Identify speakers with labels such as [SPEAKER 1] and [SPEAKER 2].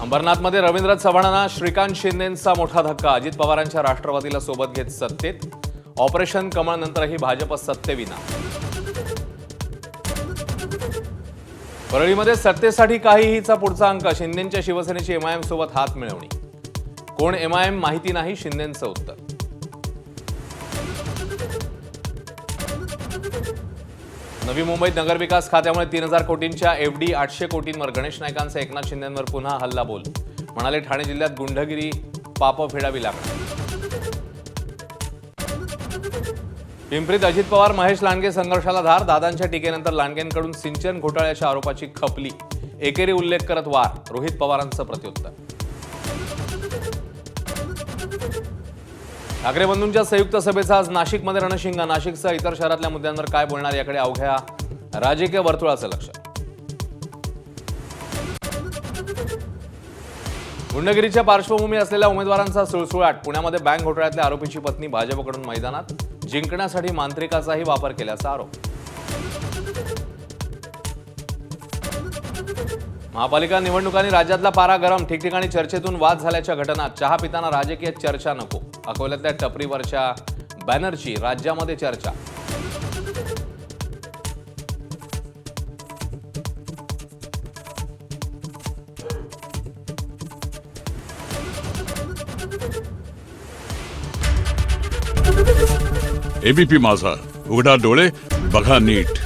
[SPEAKER 1] अंबरनाथमध्ये रवींद्र चव्हाणांना श्रीकांत शिंदेंचा मोठा धक्का. अजित पवारांच्या राष्ट्रवादीला सोबत घेत सत्तेत. ऑपरेशन कमळ नंतरही भाजप सत्तेविना. परळीमध्ये सत्तेसाठी काहीहीचा पुढचा अंक. शिंदेंच्या शिवसेनेची एमआयएम सोबत हात मिळवणी. कोण एमआयएम माहिती नाही, शिंदेंचं उत्तर. नवी मुंबईत नगरविकास खात्यामुळे 3000 कोटींच्या एफडी 800 कोटींवर. गणेश नाईकांचा एकनाथ शिंदेंवर पुन्हा हल्लाबोल. म्हणाले, ठाणे जिल्ह्यात गुंडगिरी पाप फेडावी लागणार. पिंपरीत अजित पवार महेश लांडगे संघर्षाला धार. दादांच्या टीकेनंतर लांडगेंकडून सिंचन घोटाळ्याच्या आरोपाची खपली. एकेरी उल्लेख करत वार. रोहित पवारांचं प्रत्युत्तर. ठाकरे बंधूंच्या संयुक्त सभेचा आज नाशिकमध्ये रणशिंगा. नाशिकसह इतर शहरातल्या मुद्द्यांवर काय बोलणार याकडे अवघ्या राजकीय वर्तुळाचं लक्ष. गुंडगिरीच्या पार्श्वभूमी असलेल्या उमेदवारांचा सुळसुळाट. पुण्यामध्ये बँक घोटाळ्यातल्या आरोपीची पत्नी भाजपकडून मैदानात. जिंकण्यासाठी मांत्रिकाचाही वापर केल्याचा आरोप. महापालिका निवडणुकांनी राज्यातला पारा गरम. ठिकठिकाणी चर्चेतून वाद झाल्याच्या घटना. चहा पिताना राजकीय चर्चा नको. अकोल्यातल्या टपरीवरच्या बॅनरची राज्यामध्ये चर्चा.
[SPEAKER 2] एबीपी माझा, उघडा डोळे बघा नीट.